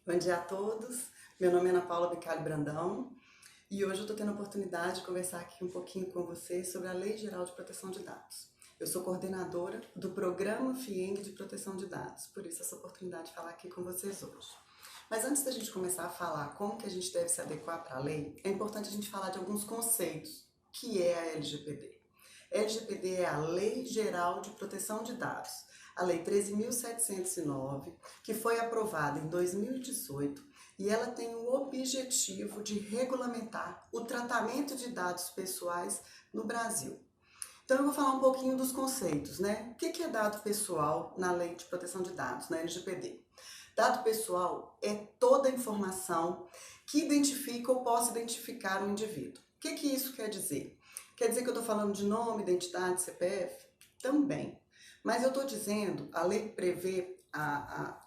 Bom dia a todos, meu nome é Ana Paula Bicalho Brandão e hoje eu estou tendo a oportunidade de conversar aqui um pouquinho com vocês sobre a Lei Geral de Proteção de Dados. Eu sou coordenadora do Programa FIENG de Proteção de Dados, por isso essa oportunidade de falar aqui com vocês hoje. Mas antes da gente começar a falar como que a gente deve se adequar para a lei, é importante a gente falar de alguns conceitos, que é a LGPD. LGPD é a Lei Geral de Proteção de Dados, a Lei 13.709, que foi aprovada em 2018 e ela tem o objetivo de regulamentar o tratamento de dados pessoais no Brasil. Então eu vou falar um pouquinho dos conceitos, né? O que é dado pessoal na Lei de Proteção de Dados, na LGPD? Dado pessoal é toda informação que identifica ou possa identificar um indivíduo. O que isso quer dizer? Quer dizer que eu estou falando de nome, identidade, CPF? Também. Mas eu estou dizendo, a lei prevê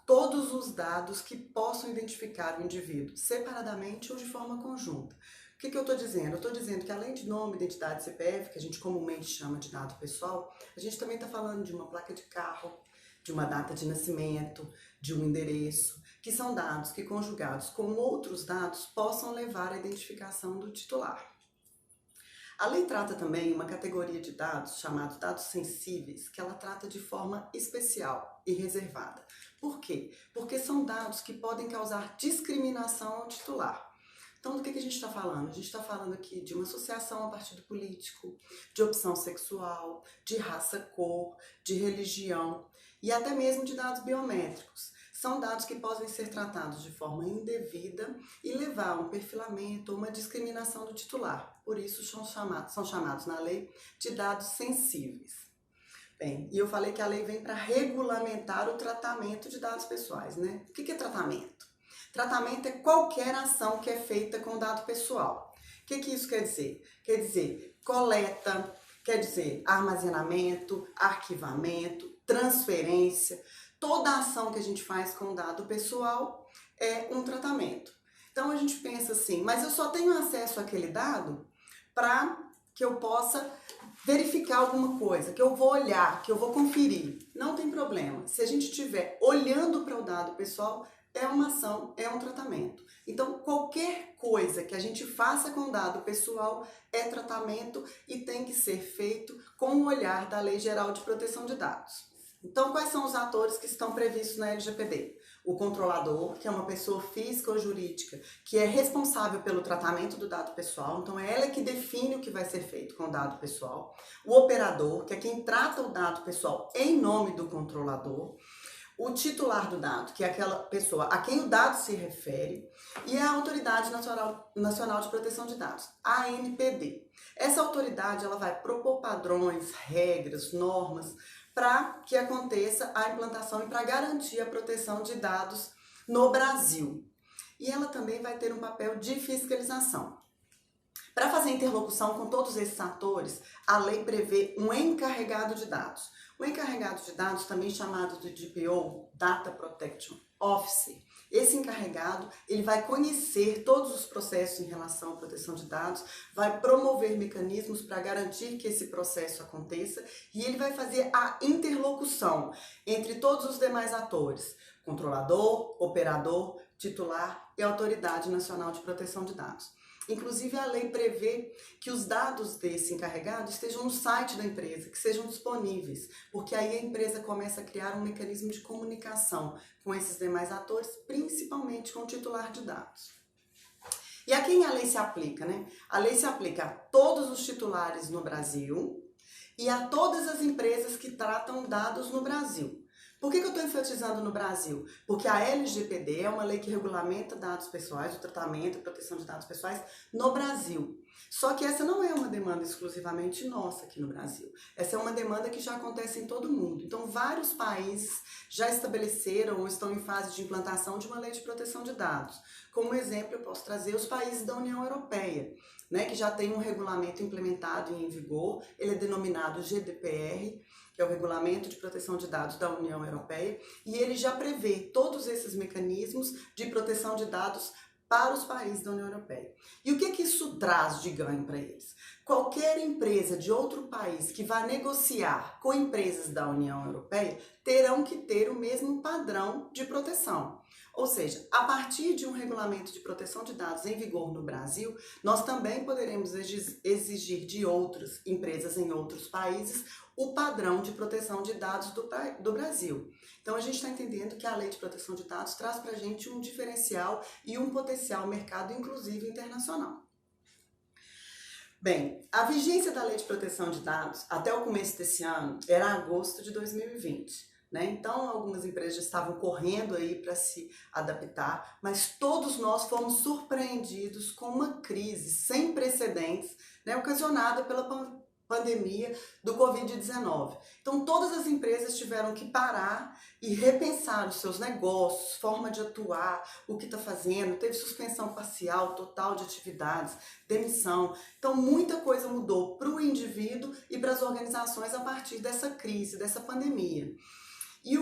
todos os dados que possam identificar o indivíduo, separadamente ou de forma conjunta. O que eu estou dizendo? Eu estou dizendo que além de nome, identidade, CPF, que a gente comumente chama de dado pessoal, a gente também está falando de uma placa de carro, de uma data de nascimento, de um endereço, que são dados que, conjugados com outros dados, possam levar à identificação do titular. A lei trata também uma categoria de dados chamados dados sensíveis, que ela trata de forma especial e reservada. Por quê? Porque são dados que podem causar discriminação ao titular. Então, do que a gente está falando? A gente está falando aqui de uma associação a partido político, de opção sexual, de raça, cor, de religião e até mesmo de dados biométricos. São dados que podem ser tratados de forma indevida e levar a um perfilamento ou uma discriminação do titular. Por isso são chamados na lei de dados sensíveis. Bem, e eu falei que a lei vem para regulamentar o tratamento de dados pessoais, né? O que é tratamento? Tratamento é qualquer ação que é feita com dado pessoal. O que isso quer dizer? Quer dizer coleta, quer dizer armazenamento, arquivamento, transferência. Toda ação que a gente faz com dado pessoal é um tratamento. Então a gente pensa assim, mas eu só tenho acesso àquele dado para que eu possa verificar alguma coisa, que eu vou olhar, que eu vou conferir. Não tem problema. Se a gente estiver olhando para o dado pessoal, é uma ação, é um tratamento. Então, qualquer coisa que a gente faça com dado pessoal é tratamento e tem que ser feito com o olhar da Lei Geral de Proteção de Dados. Então, quais são os atores que estão previstos na LGPD? O controlador, que é uma pessoa física ou jurídica, que é responsável pelo tratamento do dado pessoal, então é ela que define o que vai ser feito com o dado pessoal. O operador, que é quem trata o dado pessoal em nome do controlador. O titular do dado, que é aquela pessoa a quem o dado se refere, e a Autoridade Nacional de Proteção de Dados, a ANPD. Essa autoridade ela vai propor padrões, regras, normas, para que aconteça a implantação e para garantir a proteção de dados no Brasil. E ela também vai ter um papel de fiscalização. Para fazer interlocução com todos esses atores, a lei prevê um encarregado de dados. O encarregado de dados, também chamado de DPO, Data Protection Officer, esse encarregado ele vai conhecer todos os processos em relação à proteção de dados, vai promover mecanismos para garantir que esse processo aconteça e ele vai fazer a interlocução entre todos os demais atores, controlador, operador, titular e Autoridade Nacional de Proteção de Dados. Inclusive, a lei prevê que os dados desse encarregado estejam no site da empresa, que sejam disponíveis, porque aí a empresa começa a criar um mecanismo de comunicação com esses demais atores, principalmente com o titular de dados. E a quem a lei se aplica, né? A lei se aplica a todos os titulares no Brasil e a todas as empresas que tratam dados no Brasil. Por que eu estou enfatizando no Brasil? Porque a LGPD é uma lei que regulamenta dados pessoais, o tratamento e proteção de dados pessoais no Brasil. Só que essa não é uma demanda exclusivamente nossa aqui no Brasil. Essa é uma demanda que já acontece em todo o mundo. Então, vários países já estabeleceram ou estão em fase de implantação de uma lei de proteção de dados. Como exemplo, eu posso trazer os países da União Europeia, né, que já tem um regulamento implementado e em vigor. Ele é denominado GDPR, que é o Regulamento de Proteção de Dados da União Europeia, e ele já prevê todos esses mecanismos de proteção de dados para os países da União Europeia. E o que isso traz de ganho para eles? Qualquer empresa de outro país que vá negociar com empresas da União Europeia terão que ter o mesmo padrão de proteção. Ou seja, a partir de um regulamento de proteção de dados em vigor no Brasil, nós também poderemos exigir de outras empresas em outros países o padrão de proteção de dados do Brasil. Então, a gente está entendendo que a Lei de Proteção de Dados traz para a gente um diferencial e um potencial mercado, inclusive internacional. Bem, a vigência da Lei de Proteção de Dados até o começo desse ano era agosto de 2020. Então, algumas empresas já estavam correndo aí para se adaptar, mas todos nós fomos surpreendidos com uma crise sem precedentes, ocasionada pela pandemia do Covid-19. Então, todas as empresas tiveram que parar e repensar os seus negócios, forma de atuar, o que está fazendo. Teve suspensão parcial, total de atividades, demissão. Então, muita coisa mudou para o indivíduo e para as organizações a partir dessa crise, dessa pandemia. E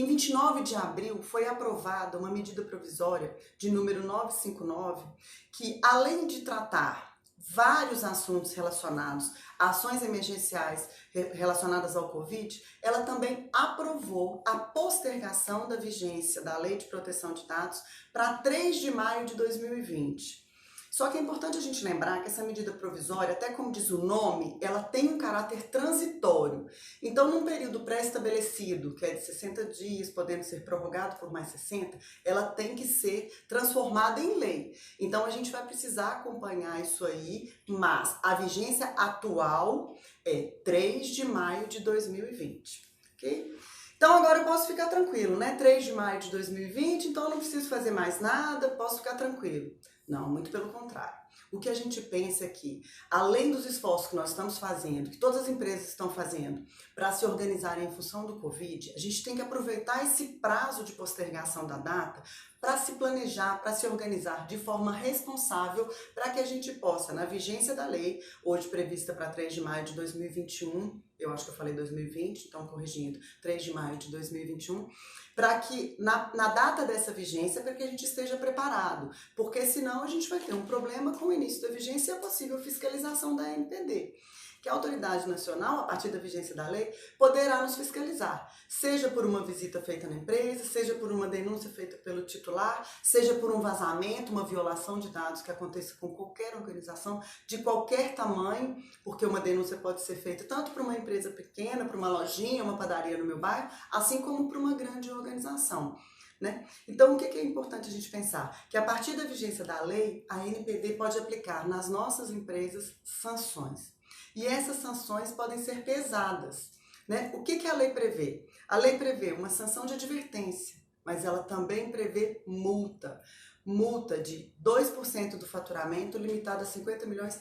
em 29 de abril foi aprovada uma medida provisória de número 959, que além de tratar vários assuntos relacionados a ações emergenciais relacionadas ao Covid, ela também aprovou a postergação da vigência da Lei de Proteção de Dados para 3 de maio de 2020. Só que é importante a gente lembrar que essa medida provisória, até como diz o nome, ela tem um caráter transitório. Então, num período pré-estabelecido, que é de 60 dias, podendo ser prorrogado por mais 60, ela tem que ser transformada em lei. Então, a gente vai precisar acompanhar isso aí, mas a vigência atual é 3 de maio de 2020, ok? Então, agora eu posso ficar tranquilo, 3 de maio de 2020, então eu não preciso fazer mais nada, posso ficar tranquilo. Não, muito pelo contrário. O que a gente pensa é que, além dos esforços que nós estamos fazendo, que todas as empresas estão fazendo para se organizarem em função do Covid, a gente tem que aproveitar esse prazo de postergação da data para se planejar, para se organizar de forma responsável, para que a gente possa, na vigência da lei, hoje prevista para 3 de maio de 2021, eu acho que eu falei 2020, então corrigindo, 3 de maio de 2021, para que na data dessa vigência, para que a gente esteja preparado, porque senão a gente vai ter um problema com o início da vigência e a possível fiscalização da ANPD, que a autoridade nacional, a partir da vigência da lei, poderá nos fiscalizar, seja por uma visita feita na empresa, seja por uma denúncia feita pelo titular, seja por um vazamento, uma violação de dados que aconteça com qualquer organização, de qualquer tamanho, porque uma denúncia pode ser feita tanto para uma empresa pequena, para uma lojinha, uma padaria no meu bairro, assim como para uma grande organização. Então, o que é importante a gente pensar? Que a partir da vigência da lei, a ANPD pode aplicar nas nossas empresas sanções. E essas sanções podem ser pesadas. O que a lei prevê? A lei prevê uma sanção de advertência, mas ela também prevê multa. Multa de 2% do faturamento, limitada a 50 milhões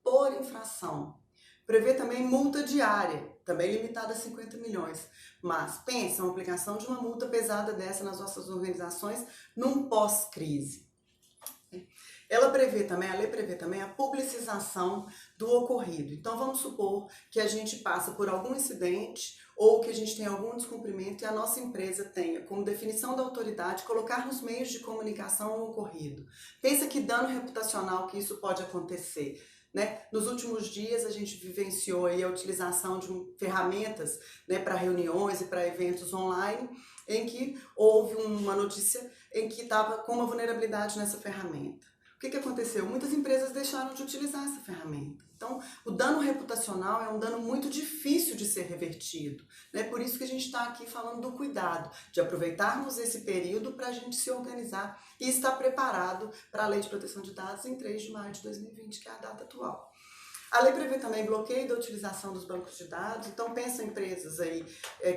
por infração. Prevê também multa diária, também limitada a 50 milhões. Mas pensa, uma aplicação de uma multa pesada dessa nas nossas organizações num pós-crise. A lei prevê também a publicização do ocorrido. Então, vamos supor que a gente passa por algum incidente ou que a gente tem algum descumprimento e a nossa empresa tenha como definição da autoridade colocar nos meios de comunicação o ocorrido. Pensa que dano reputacional que isso pode acontecer. Nos últimos dias a gente vivenciou aí a utilização de ferramentas para reuniões e para eventos online, em que houve uma notícia em que estava com uma vulnerabilidade nessa ferramenta. O que aconteceu? Muitas empresas deixaram de utilizar essa ferramenta. Então, o dano reputacional é um dano muito difícil de ser revertido. Por isso que a gente está aqui falando do cuidado, de aproveitarmos esse período para a gente se organizar e estar preparado para a Lei de Proteção de Dados em 3 de maio de 2020, que é a data atual. A lei prevê também bloqueio da utilização dos bancos de dados, então pensa em empresas aí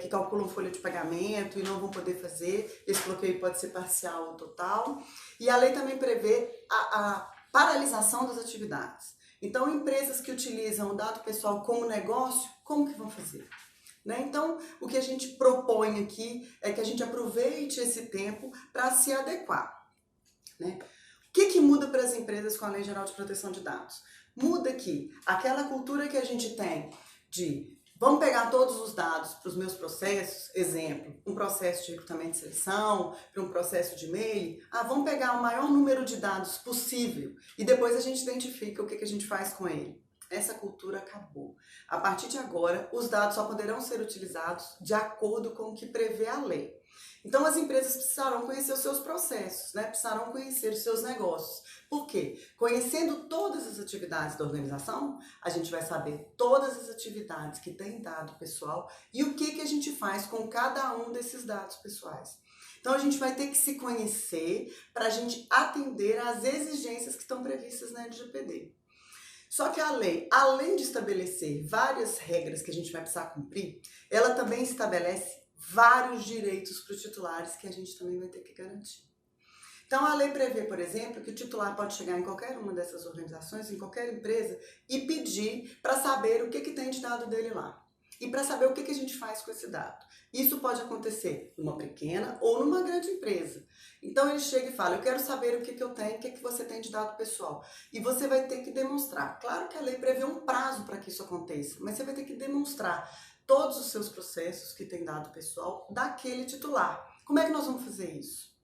que calculam folha de pagamento e não vão poder fazer, esse bloqueio pode ser parcial ou total. E a lei também prevê a paralisação das atividades. Então, empresas que utilizam o dado pessoal como negócio, como que vão fazer? Então, o que a gente propõe aqui é que a gente aproveite esse tempo para se adequar. O que muda para as empresas com a Lei Geral de Proteção de Dados? Muda que aquela cultura que a gente tem de vamos pegar todos os dados para os meus processos, exemplo, um processo de recrutamento e seleção, para um processo de e-mail, vamos pegar o maior número de dados possível e depois a gente identifica o que a gente faz com ele. Essa cultura acabou. A partir de agora, os dados só poderão ser utilizados de acordo com o que prevê a lei. Então, as empresas precisarão conhecer os seus processos, né? Precisarão conhecer os seus negócios. Por quê? Conhecendo todas as atividades da organização, a gente vai saber todas as atividades que tem dado pessoal e o que a gente faz com cada um desses dados pessoais. Então, a gente vai ter que se conhecer para a gente atender às exigências que estão previstas na LGPD. Só que a lei, além de estabelecer várias regras que a gente vai precisar cumprir, ela também estabelece vários direitos para os titulares que a gente também vai ter que garantir. Então, a lei prevê, por exemplo, que o titular pode chegar em qualquer uma dessas organizações, em qualquer empresa, e pedir para saber o que tem de dado dele lá. E para saber o que a gente faz com esse dado. Isso pode acontecer numa pequena ou numa grande empresa. Então, ele chega e fala, eu quero saber o que eu tenho, o que você tem de dado pessoal. E você vai ter que demonstrar. Claro que a lei prevê um prazo para que isso aconteça, mas você vai ter que demonstrar todos os seus processos que tem dado pessoal daquele titular. Como é que nós vamos fazer isso?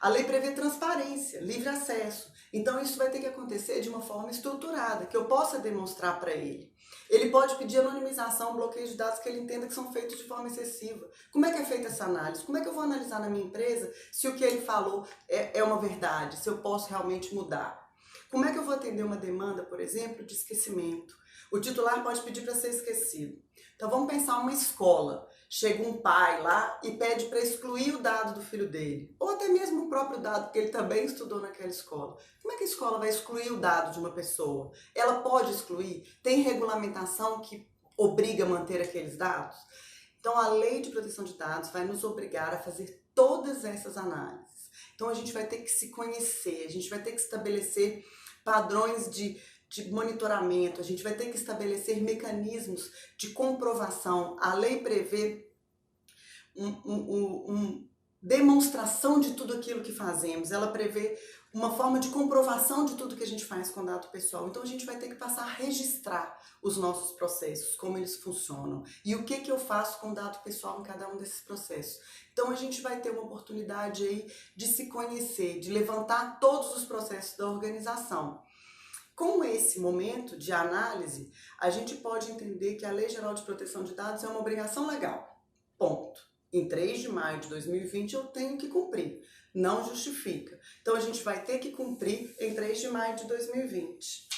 A lei prevê transparência, livre acesso. Então, isso vai ter que acontecer de uma forma estruturada, que eu possa demonstrar para ele. Ele pode pedir anonimização, bloqueio de dados que ele entenda que são feitos de forma excessiva. Como é que é feita essa análise? Como é que eu vou analisar na minha empresa se o que ele falou é uma verdade, se eu posso realmente mudar? Como é que eu vou atender uma demanda, por exemplo, de esquecimento? O titular pode pedir para ser esquecido. Então, vamos pensar uma escola. Chega um pai lá e pede para excluir o dado do filho dele. Ou até mesmo o próprio dado, porque ele também estudou naquela escola. Como é que a escola vai excluir o dado de uma pessoa? Ela pode excluir? Tem regulamentação que obriga a manter aqueles dados? Então, a Lei de Proteção de Dados vai nos obrigar a fazer todas essas análises. Então, a gente vai ter que se conhecer, a gente vai ter que estabelecer padrões de monitoramento, a gente vai ter que estabelecer mecanismos de comprovação. A lei prevê demonstração de tudo aquilo que fazemos, ela prevê uma forma de comprovação de tudo que a gente faz com dado pessoal. Então, a gente vai ter que passar a registrar os nossos processos, como eles funcionam e o que eu faço com dado pessoal em cada um desses processos. Então, a gente vai ter uma oportunidade aí de se conhecer, de levantar todos os processos da organização. Com esse momento de análise, a gente pode entender que a Lei Geral de Proteção de Dados é uma obrigação legal. Ponto. Em 3 de maio de 2020 eu tenho que cumprir. Não justifica. Então a gente vai ter que cumprir em 3 de maio de 2020.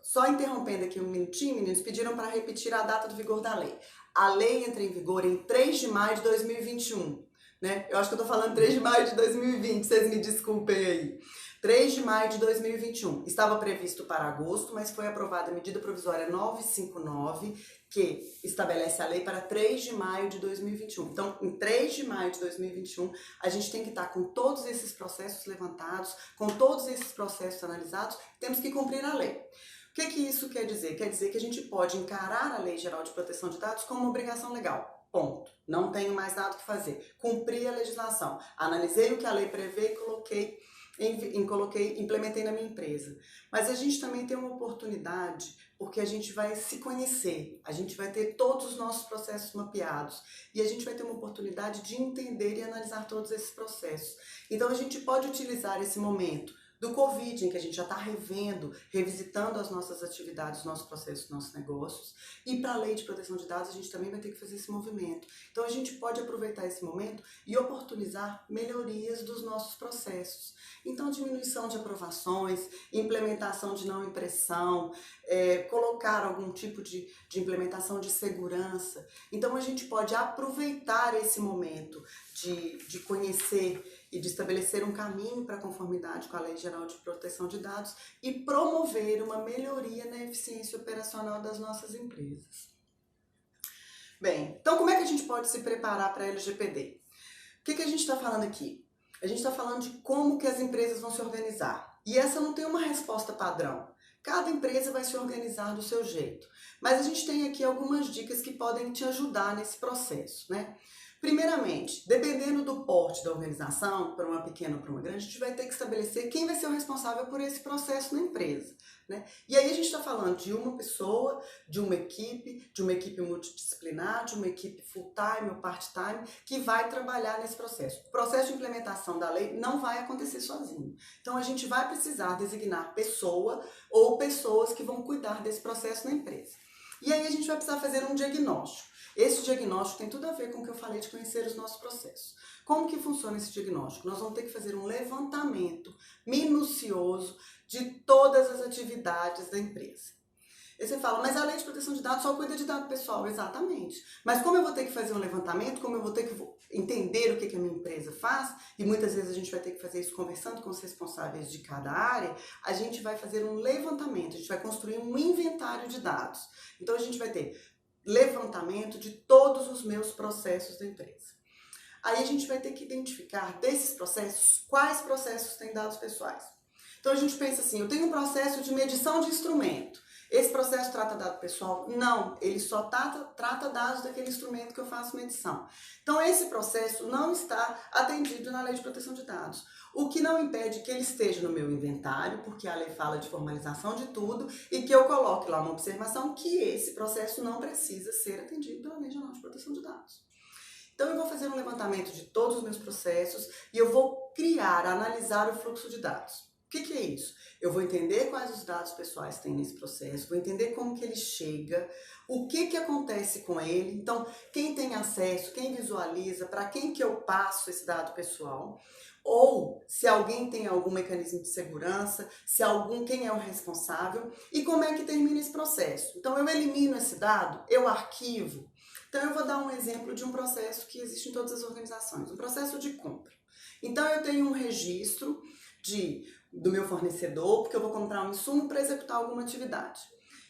Só interrompendo aqui um minutinho, meninos, pediram para repetir a data do vigor da lei. A lei entra em vigor em 3 de maio de 2021. Né? Eu acho que eu tô falando 3 de maio de 2020, vocês me desculpem aí. 3 de maio de 2021. Estava previsto para agosto, mas foi aprovada a medida provisória 959, que estabelece a lei para 3 de maio de 2021. Então, em 3 de maio de 2021, a gente tem que estar com todos esses processos levantados, com todos esses processos analisados, temos que cumprir a lei. O que isso quer dizer? Quer dizer que a gente pode encarar a Lei Geral de Proteção de Dados como uma obrigação legal. Ponto. Não tenho mais nada que fazer. Cumpri a legislação. Analisei o que a lei prevê e implementei na minha empresa. Mas a gente também tem uma oportunidade, porque a gente vai se conhecer, a gente vai ter todos os nossos processos mapeados e a gente vai ter uma oportunidade de entender e analisar todos esses processos. Então a gente pode utilizar esse momento do Covid, em que a gente já está revendo, revisitando as nossas atividades, os nossos processos, os nossos negócios. E para a Lei de Proteção de Dados, a gente também vai ter que fazer esse movimento. Então, a gente pode aproveitar esse momento e oportunizar melhorias dos nossos processos. Então, diminuição de aprovações, implementação de não impressão, colocar algum tipo de implementação de segurança. Então, a gente pode aproveitar esse momento de conhecer e de estabelecer um caminho para a conformidade com a Lei Geral de Proteção de Dados e promover uma melhoria na eficiência operacional das nossas empresas. Bem, então como é que a gente pode se preparar para a LGPD? O que a gente está falando aqui? A gente está falando de como que as empresas vão se organizar. E essa não tem uma resposta padrão. Cada empresa vai se organizar do seu jeito. Mas a gente tem aqui algumas dicas que podem te ajudar nesse processo, né? Primeiramente, dependendo do porte da organização, para uma pequena ou para uma grande, a gente vai ter que estabelecer quem vai ser o responsável por esse processo na empresa, né? E aí a gente está falando de uma pessoa, de uma equipe multidisciplinar, de uma equipe full-time ou part-time, que vai trabalhar nesse processo. O processo de implementação da lei não vai acontecer sozinho. Então a gente vai precisar designar pessoa ou pessoas que vão cuidar desse processo na empresa. E aí a gente vai precisar fazer um diagnóstico. Esse diagnóstico tem tudo a ver com o que eu falei de conhecer os nossos processos. Como que funciona esse diagnóstico? Nós vamos ter que fazer um levantamento minucioso de todas as atividades da empresa. Aí você fala, mas a lei de proteção de dados só cuida de dado pessoal. Exatamente. Mas como eu vou ter que fazer um levantamento, como eu vou ter que entender o que a minha empresa faz, e muitas vezes a gente vai ter que fazer isso conversando com os responsáveis de cada área, a gente vai fazer um levantamento, a gente vai construir um inventário de dados. Então a gente vai ter levantamento de todos os meus processos da empresa. Aí a gente vai ter que identificar desses processos, quais processos têm dados pessoais. Então a gente pensa assim, eu tenho um processo de medição de instrumento. Esse processo trata dado pessoal? Não, ele só trata dados daquele instrumento que eu faço medição. Então esse processo não está atendido na Lei de Proteção de Dados. O que não impede que ele esteja no meu inventário, porque a lei fala de formalização de tudo, e que eu coloque lá uma observação que esse processo não precisa ser atendido pela Lei Geral de Proteção de Dados. Então eu vou fazer um levantamento de todos os meus processos e eu vou analisar o fluxo de dados. O que é isso? Eu vou entender quais os dados pessoais tem nesse processo, vou entender como que ele chega, o que acontece com ele, então quem tem acesso, quem visualiza, para quem que eu passo esse dado pessoal, ou se alguém tem algum mecanismo de segurança, quem é o responsável e como é que termina esse processo. Então eu elimino esse dado, eu arquivo. Então eu vou dar um exemplo de um processo que existe em todas as organizações, um processo de compra. Então eu tenho um registro do meu fornecedor, porque eu vou comprar um insumo para executar alguma atividade.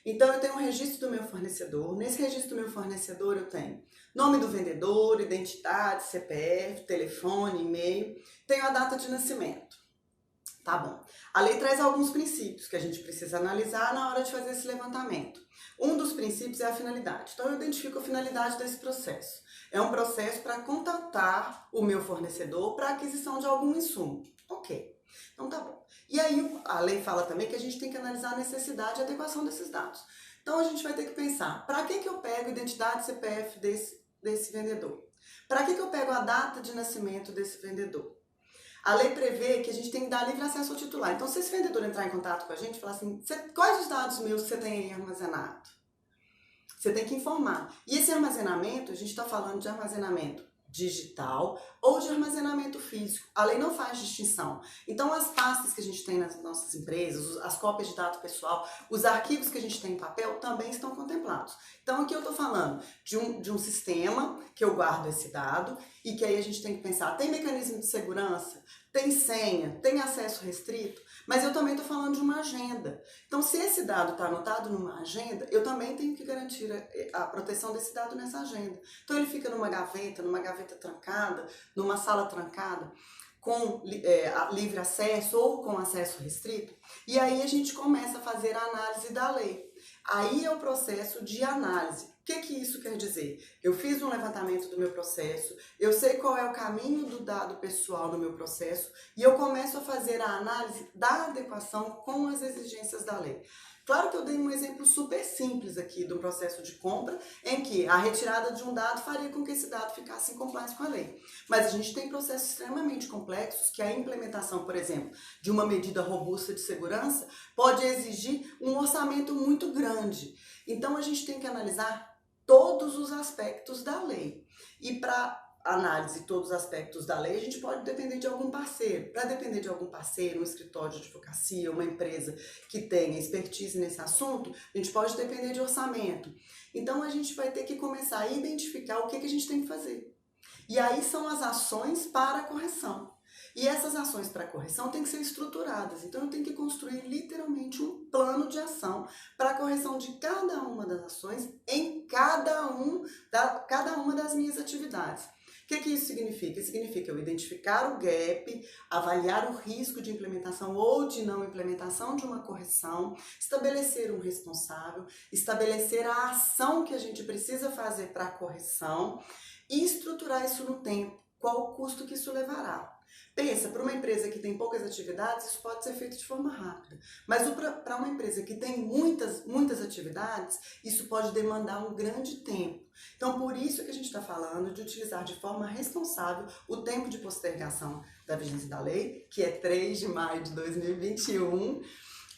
Então eu tenho um registro do meu fornecedor, nesse registro do meu fornecedor eu tenho nome do vendedor, identidade, CPF, telefone, e-mail, tenho a data de nascimento. Tá bom. A lei traz alguns princípios que a gente precisa analisar na hora de fazer esse levantamento. Um dos princípios é a finalidade. Então eu identifico a finalidade desse processo. É um processo para contatar o meu fornecedor para aquisição de algum insumo. Ok. Então tá bom. E aí a lei fala também que a gente tem que analisar a necessidade e adequação desses dados. Então a gente vai ter que pensar, para que eu pego a identidade CPF desse vendedor? Para que eu pego a data de nascimento desse vendedor? A lei prevê que a gente tem que dar livre acesso ao titular. Então se esse vendedor entrar em contato com a gente e falar assim, quais os dados meus que você tem aí armazenado? Você tem que informar. E esse armazenamento, a gente está falando de armazenamento digital ou de armazenamento físico. A lei não faz distinção. Então, as pastas que a gente tem nas nossas empresas, as cópias de dado pessoal, os arquivos que a gente tem em papel também estão contemplados. Então, aqui eu estou falando de um sistema que eu guardo esse dado e que aí a gente tem que pensar, tem mecanismo de segurança? Tem senha? Tem acesso restrito? Mas eu também estou falando de uma agenda. Então, se esse dado está anotado numa agenda, eu também tenho que garantir a proteção desse dado nessa agenda. Então, ele fica numa gaveta trancada, numa sala trancada, com livre acesso ou com acesso restrito. E aí a gente começa a fazer a análise da lei. Aí é o processo de análise. O que isso quer dizer? Eu fiz um levantamento do meu processo, eu sei qual é o caminho do dado pessoal no meu processo e eu começo a fazer a análise da adequação com as exigências da lei. Claro que eu dei um exemplo super simples aqui do processo de compra, em que a retirada de um dado faria com que esse dado ficasse em compliance com a lei. Mas a gente tem processos extremamente complexos que a implementação, por exemplo, de uma medida robusta de segurança pode exigir um orçamento muito grande. Então a gente tem que analisar todos os aspectos da lei. E para análise de todos os aspectos da lei, a gente pode depender de algum parceiro. Para depender de algum parceiro, um escritório de advocacia, uma empresa que tenha expertise nesse assunto, a gente pode depender de orçamento. Então a gente vai ter que começar a identificar o que a gente tem que fazer. E aí são as ações para a correção. E essas ações para correção têm que ser estruturadas. Então eu tenho que construir literalmente um plano de ação para a correção de cada uma das ações em cada uma das minhas atividades. O que isso significa? Significa eu identificar o gap, avaliar o risco de implementação ou de não implementação de uma correção, estabelecer um responsável, estabelecer a ação que a gente precisa fazer para a correção e estruturar isso no tempo. Qual o custo que isso levará? Pensa, para uma empresa que tem poucas atividades, isso pode ser feito de forma rápida. Mas para uma empresa que tem muitas atividades, isso pode demandar um grande tempo. Então, por isso que a gente está falando de utilizar de forma responsável o tempo de postergação da vigência da lei, que é 3 de maio de 2021,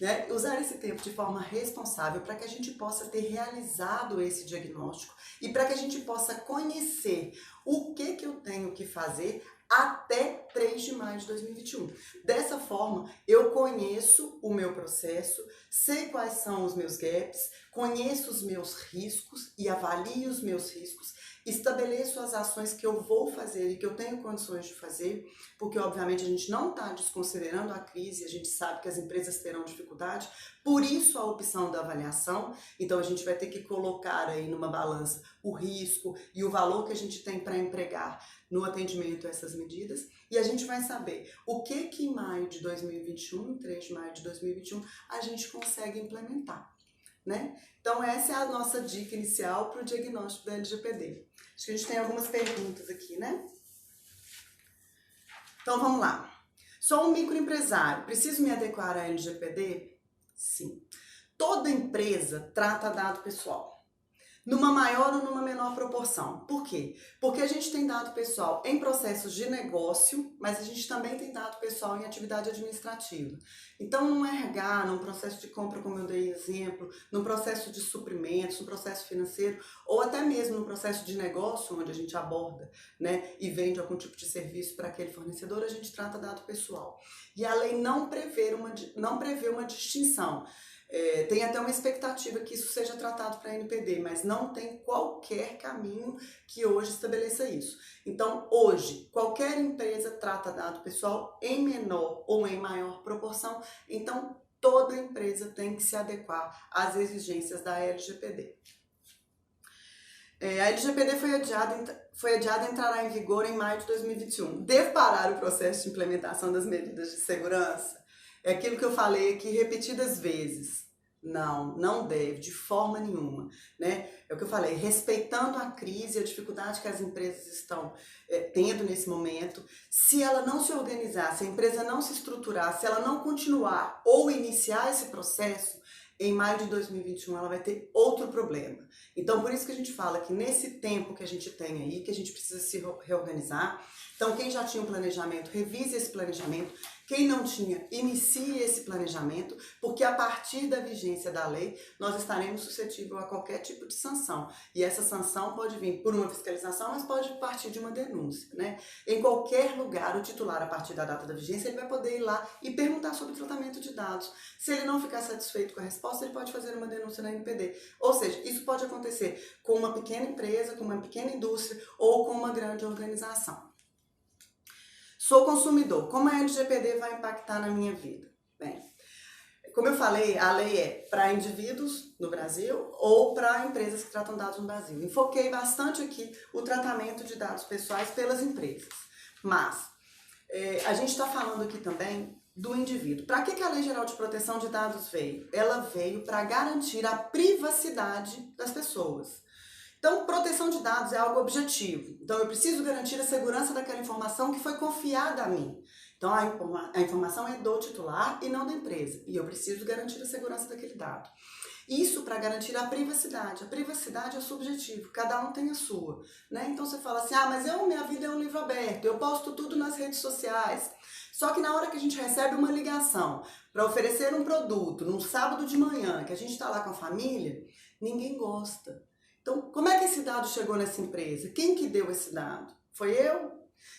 né? Usar esse tempo de forma responsável para que a gente possa ter realizado esse diagnóstico e para que a gente possa conhecer o que eu tenho que fazer até 3 de maio de 2021. Dessa forma, eu conheço o meu processo, sei quais são os meus gaps, conheço os meus riscos e avalio os meus riscos, estabeleço as ações que eu vou fazer e que eu tenho condições de fazer, porque obviamente a gente não está desconsiderando a crise, a gente sabe que as empresas terão dificuldade, por isso a opção da avaliação. Então a gente vai ter que colocar aí numa balança o risco e o valor que a gente tem para empregar no atendimento a essas medidas, e a gente vai saber o que em maio de 2021, em 3 de maio de 2021, a gente consegue implementar, né? Então essa é a nossa dica inicial para o diagnóstico da LGPD. Acho que a gente tem algumas perguntas aqui, né? Então vamos lá. Sou um microempresário, preciso me adequar à LGPD? Sim. Toda empresa trata dado pessoal, numa maior ou numa menor proporção. Por quê? Porque a gente tem dado pessoal em processos de negócio, mas a gente também tem dado pessoal em atividade administrativa. Então, no RH, num processo de compra, como eu dei exemplo, no processo de suprimentos, no processo financeiro, ou até mesmo no processo de negócio, onde a gente aborda, né, e vende algum tipo de serviço para aquele fornecedor, a gente trata dado pessoal. E a lei não prevê uma distinção. Tem até uma expectativa que isso seja tratado para a NPD, mas não tem qualquer caminho que hoje estabeleça isso. Então, hoje, qualquer empresa trata dado pessoal em menor ou em maior proporção, então toda empresa tem que se adequar às exigências da LGPD. A LGPD foi adiada e entrará em vigor em maio de 2021. Devo parar o processo de implementação das medidas de segurança? É aquilo que eu falei aqui repetidas vezes. Não deve, de forma nenhuma, né? É o que eu falei, respeitando a crise e a dificuldade que as empresas estão tendo nesse momento. Se ela não se organizar, se a empresa não se estruturar, se ela não continuar ou iniciar esse processo, em maio de 2021 ela vai ter outro problema. Então, por isso que a gente fala que nesse tempo que a gente tem aí, que a gente precisa se reorganizar. Então, quem já tinha um planejamento, revise esse planejamento. Quem não tinha, inicie esse planejamento, porque a partir da vigência da lei, nós estaremos suscetíveis a qualquer tipo de sanção. E essa sanção pode vir por uma fiscalização, mas pode partir de uma denúncia, né? Em qualquer lugar, o titular, a partir da data da vigência, ele vai poder ir lá e perguntar sobre o tratamento de dados. Se ele não ficar satisfeito com a resposta, ele pode fazer uma denúncia na NPD. Ou seja, isso pode acontecer com uma pequena empresa, com uma pequena indústria ou com uma grande organização. Sou consumidor. Como a LGPD vai impactar na minha vida? Bem, como eu falei, a lei é para indivíduos no Brasil ou para empresas que tratam dados no Brasil. Enfoquei bastante aqui o tratamento de dados pessoais pelas empresas. Mas a gente está falando aqui também do indivíduo. Para que a Lei Geral de Proteção de Dados veio? Ela veio para garantir a privacidade das pessoas. Então, proteção de dados é algo objetivo. Então, eu preciso garantir a segurança daquela informação que foi confiada a mim. Então, a informação é do titular e não da empresa. E eu preciso garantir a segurança daquele dado. Isso para garantir a privacidade. A privacidade é subjetivo, cada um tem a sua, né? Então, você fala assim, mas minha vida é um livro aberto, eu posto tudo nas redes sociais. Só que na hora que a gente recebe uma ligação para oferecer um produto, num sábado de manhã, que a gente está lá com a família, ninguém gosta. Então, como é que esse dado chegou nessa empresa? Quem que deu esse dado? Foi eu?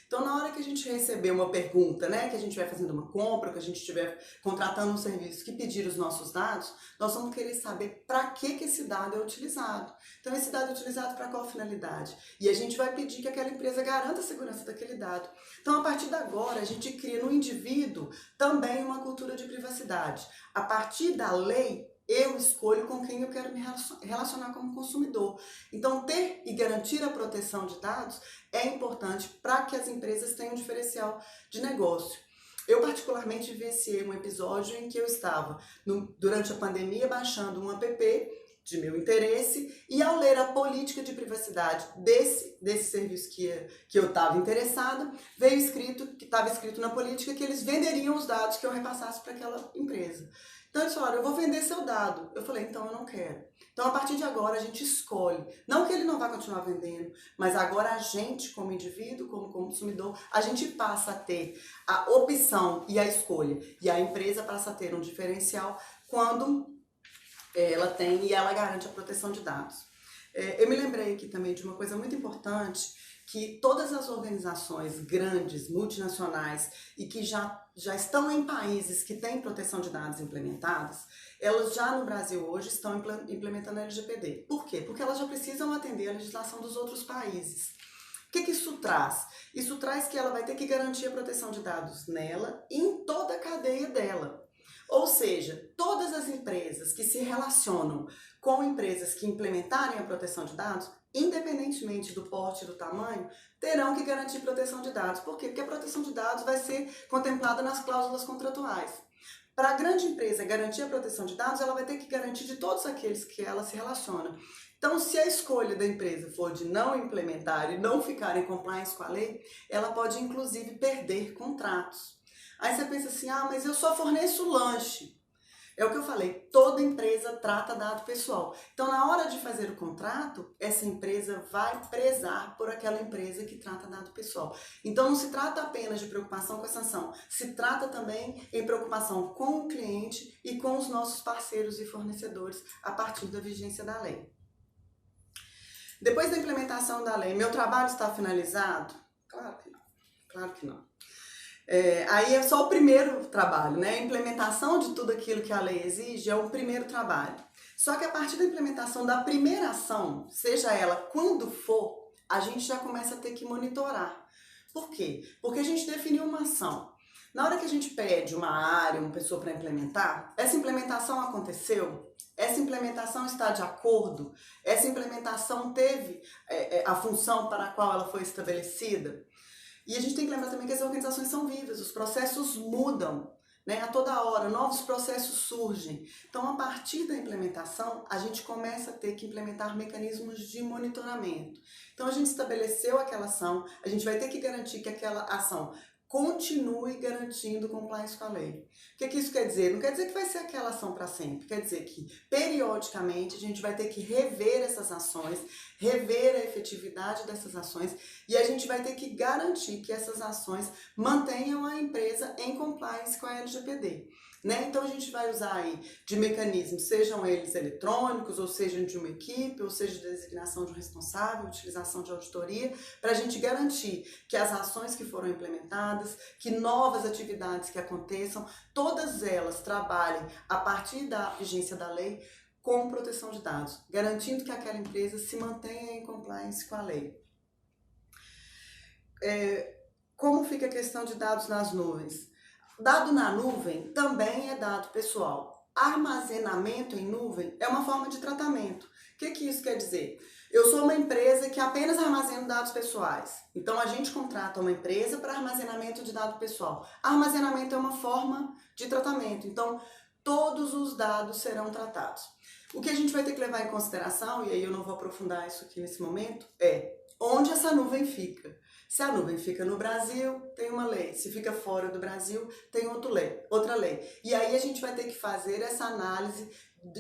Então, na hora que a gente receber uma pergunta, né, que a gente vai fazendo uma compra, que a gente estiver contratando um serviço que pedir os nossos dados, nós vamos querer saber para que esse dado é utilizado. Então, esse dado é utilizado para qual finalidade? E a gente vai pedir que aquela empresa garanta a segurança daquele dado. Então, a partir de agora, a gente cria no indivíduo também uma cultura de privacidade. A partir da lei, eu escolho com quem eu quero me relacionar como consumidor. Então, ter e garantir a proteção de dados é importante para que as empresas tenham um diferencial de negócio. Eu, particularmente, vivenciei um episódio em que eu estava, durante a pandemia, baixando um app de meu interesse, e ao ler a política de privacidade desse serviço que eu estava interessada, estava escrito na política que eles venderiam os dados que eu repassasse para aquela empresa. Então eles falaram, eu vou vender seu dado. Eu falei, então eu não quero. Então a partir de agora a gente escolhe. Não que ele não vai continuar vendendo, mas agora a gente como indivíduo, como consumidor, a gente passa a ter a opção e a escolha. E a empresa passa a ter um diferencial quando ela tem e ela garante a proteção de dados. Eu me lembrei aqui também de uma coisa muito importante, que todas as organizações grandes, multinacionais e que já estão em países que têm proteção de dados implementadas, elas já no Brasil hoje estão implementando a LGPD. Por quê? Porque elas já precisam atender a legislação dos outros países. O que isso traz? Isso traz que ela vai ter que garantir a proteção de dados nela e em toda a cadeia dela. Ou seja, todas as empresas que se relacionam com empresas que implementarem a proteção de dados, independentemente do porte e do tamanho, terão que garantir proteção de dados. Por quê? Porque a proteção de dados vai ser contemplada nas cláusulas contratuais. Para a grande empresa garantir a proteção de dados, ela vai ter que garantir de todos aqueles que ela se relaciona. Então, se a escolha da empresa for de não implementar e não ficar em compliance com a lei, ela pode inclusive perder contratos. Aí você pensa assim, mas eu só forneço lanche. É o que eu falei, toda empresa trata dado pessoal. Então, na hora de fazer o contrato, essa empresa vai prezar por aquela empresa que trata dado pessoal. Então, não se trata apenas de preocupação com a sanção, se trata também em preocupação com o cliente e com os nossos parceiros e fornecedores a partir da vigência da lei. Depois da implementação da lei, meu trabalho está finalizado? Claro que não. Claro que não. Aí é só o primeiro trabalho, né? A implementação de tudo aquilo que a lei exige é o primeiro trabalho. Só que a partir da implementação da primeira ação, seja ela quando for, a gente já começa a ter que monitorar. Por quê? Porque a gente definiu uma ação. Na hora que a gente pede uma área, uma pessoa para implementar, essa implementação aconteceu? Essa implementação está de acordo? Essa implementação teve a função para a qual ela foi estabelecida? E a gente tem que lembrar também que as organizações são vivas, os processos mudam, né? A toda hora, novos processos surgem. Então, a partir da implementação, a gente começa a ter que implementar mecanismos de monitoramento. Então, a gente estabeleceu aquela ação, a gente vai ter que garantir que aquela ação continue garantindo compliance com a lei. O que isso quer dizer? Não quer dizer que vai ser aquela ação para sempre. Quer dizer que, periodicamente, a gente vai ter que rever essas ações, rever a efetividade dessas ações e a gente vai ter que garantir que essas ações mantenham a empresa em compliance com a LGPD. Né? Então, a gente vai usar aí de mecanismos, sejam eles eletrônicos, ou sejam de uma equipe, ou seja, de designação de um responsável, utilização de auditoria, para a gente garantir que as ações que foram implementadas, que novas atividades que aconteçam, todas elas trabalhem a partir da vigência da lei com proteção de dados, garantindo que aquela empresa se mantenha em compliance com a lei. Como fica a questão de dados nas nuvens? Dado na nuvem também é dado pessoal. Armazenamento em nuvem é uma forma de tratamento. O que isso quer dizer? Eu sou uma empresa que apenas armazena dados pessoais. Então, a gente contrata uma empresa para armazenamento de dado pessoal. Armazenamento é uma forma de tratamento. Então, todos os dados serão tratados. O que a gente vai ter que levar em consideração, e aí eu não vou aprofundar isso aqui nesse momento, é onde essa nuvem fica. Se a nuvem fica no Brasil, tem uma lei. Se fica fora do Brasil, tem outra lei. E aí a gente vai ter que fazer essa análise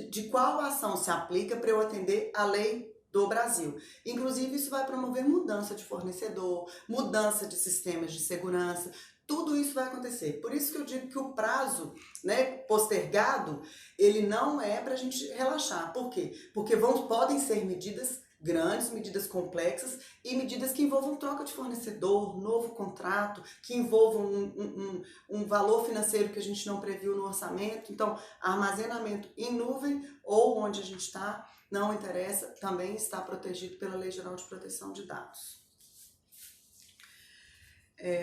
de qual ação se aplica para eu atender a lei do Brasil. Inclusive, isso vai promover mudança de fornecedor, mudança de sistemas de segurança. Tudo isso vai acontecer. Por isso que eu digo que o prazo, né, postergado, ele não é para a gente relaxar. Por quê? Porque podem ser medidas grandes, medidas complexas e medidas que envolvam troca de fornecedor, novo contrato, que envolvam um valor financeiro que a gente não previu no orçamento. Então, armazenamento em nuvem ou onde a gente está, não interessa, também está protegido pela Lei Geral de Proteção de Dados.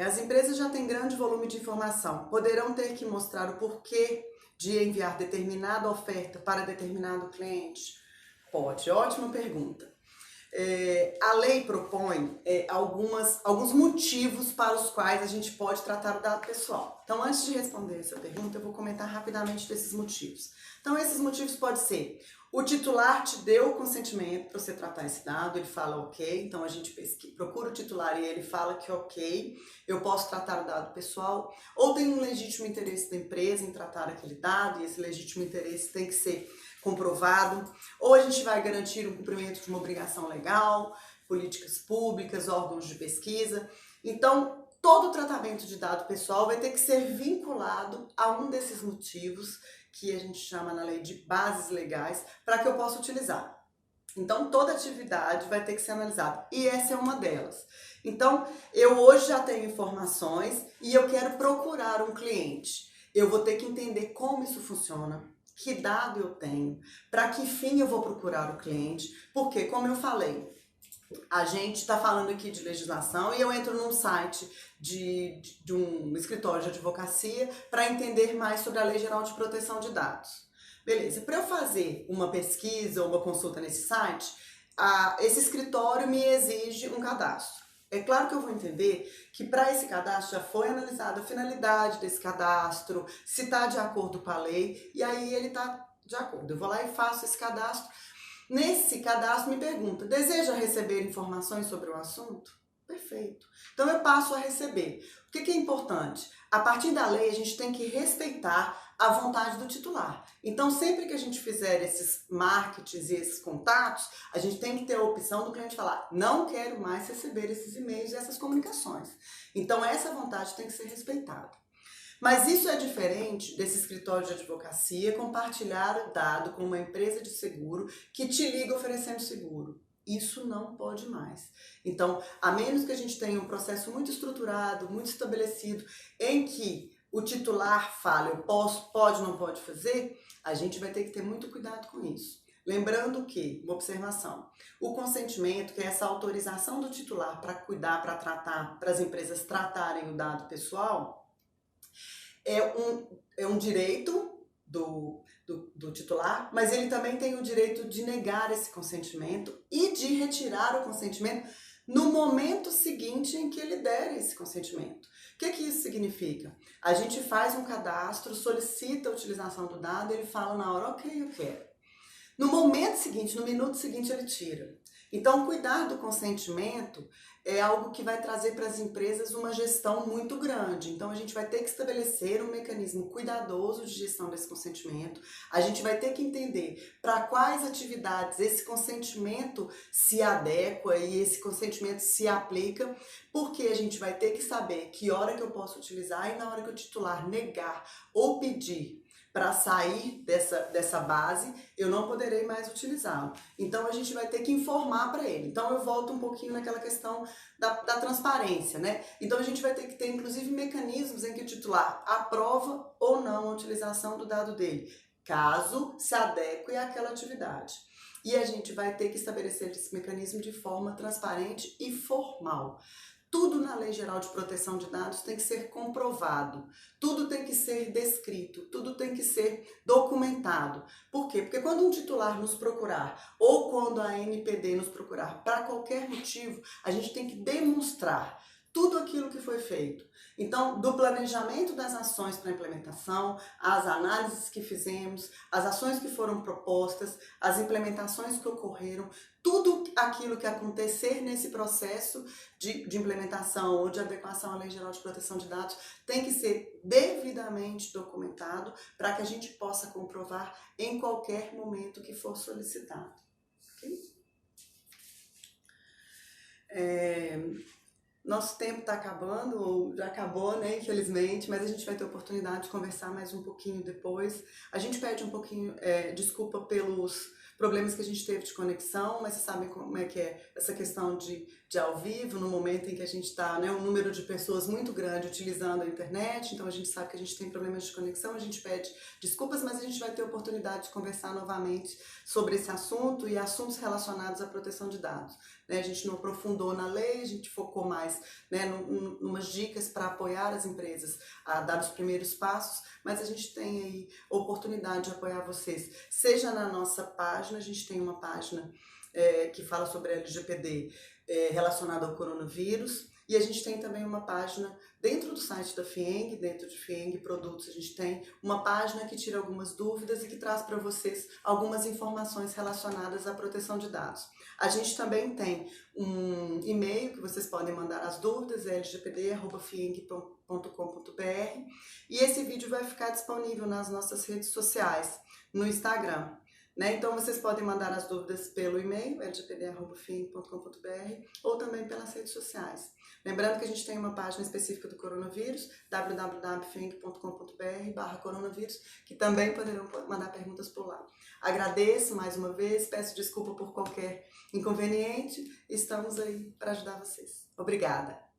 As empresas já têm grande volume de informação, poderão ter que mostrar o porquê de enviar determinada oferta para determinado cliente? Pode, ótima pergunta. A lei propõe alguns motivos para os quais a gente pode tratar o dado pessoal. Então, antes de responder essa pergunta, eu vou comentar rapidamente desses motivos. Então, esses motivos podem ser O titular te deu o consentimento para você tratar esse dado, ele fala ok, então a gente procura o titular e ele fala que ok, eu posso tratar o dado pessoal, ou tem um legítimo interesse da empresa em tratar aquele dado e esse legítimo interesse tem que ser comprovado, ou a gente vai garantir o cumprimento de uma obrigação legal, políticas públicas, órgãos de pesquisa. Então, todo o tratamento de dado pessoal vai ter que ser vinculado a um desses motivos que a gente chama na lei de bases legais para que eu possa utilizar. Então, toda atividade vai ter que ser analisada e essa é uma delas. Então, eu hoje já tenho informações e eu quero procurar um cliente. Eu vou ter que entender como isso funciona, que dado eu tenho, para que fim eu vou procurar o cliente, porque, como eu falei, a gente está falando aqui de legislação e eu entro num site de um escritório de advocacia para entender mais sobre a Lei Geral de Proteção de Dados. Beleza, para eu fazer uma pesquisa ou uma consulta nesse site, esse escritório me exige um cadastro. É claro que eu vou entender que para esse cadastro já foi analisada a finalidade desse cadastro, se está de acordo com a lei, e aí ele está de acordo. Eu vou lá e faço esse cadastro. Nesse cadastro me pergunta, deseja receber informações sobre o assunto? Perfeito. Então eu passo a receber. O que é importante? A partir da lei a gente tem que respeitar a vontade do titular. Então sempre que a gente fizer esses marketings e esses contatos, a gente tem que ter a opção do cliente falar, não quero mais receber esses e-mails e essas comunicações. Então essa vontade tem que ser respeitada. Mas isso é diferente desse escritório de advocacia compartilhar o dado com uma empresa de seguro que te liga oferecendo seguro. Isso não pode mais. Então, a menos que a gente tenha um processo muito estruturado, muito estabelecido, em que o titular fala, eu posso, pode, não pode fazer, a gente vai ter que ter muito cuidado com isso. Lembrando que, uma observação, o consentimento, que é essa autorização do titular para cuidar, para tratar, para as empresas tratarem o dado pessoal, é um direito do titular, mas ele também tem o direito de negar esse consentimento e de retirar o consentimento no momento seguinte em que ele der esse consentimento. O que isso significa? A gente faz um cadastro, solicita a utilização do dado, ele fala na hora, ok, eu quero. No momento seguinte, no minuto seguinte, ele tira. Então, cuidar do consentimento é algo que vai trazer para as empresas uma gestão muito grande. Então, a gente vai ter que estabelecer um mecanismo cuidadoso de gestão desse consentimento. A gente vai ter que entender para quais atividades esse consentimento se adequa e esse consentimento se aplica, porque a gente vai ter que saber que hora que eu posso utilizar e na hora que o titular negar ou pedir para sair dessa base, eu não poderei mais utilizá-lo. Então, a gente vai ter que informar para ele. Então, eu volto um pouquinho naquela questão da transparência, né? Então, a gente vai ter que ter, inclusive, mecanismos em que o titular aprova ou não a utilização do dado dele, caso se adeque àquela atividade. E a gente vai ter que estabelecer esse mecanismo de forma transparente e formal. Tudo na Lei Geral de Proteção de Dados tem que ser comprovado, tudo tem que ser descrito, tudo tem que ser documentado. Por quê? Porque quando um titular nos procurar ou quando a ANPD nos procurar para qualquer motivo, a gente tem que demonstrar tudo aquilo que foi feito. Então, do planejamento das ações para implementação, as análises que fizemos, as ações que foram propostas, as implementações que ocorreram, tudo aquilo que acontecer nesse processo de implementação ou de adequação à Lei Geral de Proteção de Dados tem que ser devidamente documentado para que a gente possa comprovar em qualquer momento que for solicitado. Okay? Nosso tempo está acabando, ou já acabou, né, infelizmente, mas a gente vai ter oportunidade de conversar mais um pouquinho depois. A gente pede um pouquinho desculpa pelos problemas que a gente teve de conexão, mas vocês sabem como é que é essa questão de ao vivo, no momento em que a gente está, né, um número de pessoas muito grande utilizando a internet, então a gente sabe que a gente tem problemas de conexão, a gente pede desculpas, mas a gente vai ter oportunidade de conversar novamente sobre esse assunto e assuntos relacionados à proteção de dados. Né? A gente não aprofundou na lei, a gente focou mais, né, numas dicas para apoiar as empresas a dar os primeiros passos, mas a gente tem aí a oportunidade de apoiar vocês, seja na nossa página, a gente tem uma página que fala sobre a LGPD relacionada ao coronavírus, E a gente tem também uma página dentro do site da FIENG, dentro de FIENG Produtos, a gente tem uma página que tira algumas dúvidas e que traz para vocês algumas informações relacionadas à proteção de dados. A gente também tem um e-mail que vocês podem mandar as dúvidas, é lgpd@fieng.com.br, e esse vídeo vai ficar disponível nas nossas redes sociais, no Instagram. Então vocês podem mandar as dúvidas pelo e-mail, lgpd@fieng.com.br, ou também pelas redes sociais. Lembrando que a gente tem uma página específica do coronavírus, www.fieng.com.br/coronavírus, que também poderão mandar perguntas por lá. Agradeço mais uma vez, peço desculpa por qualquer inconveniente, estamos aí para ajudar vocês. Obrigada!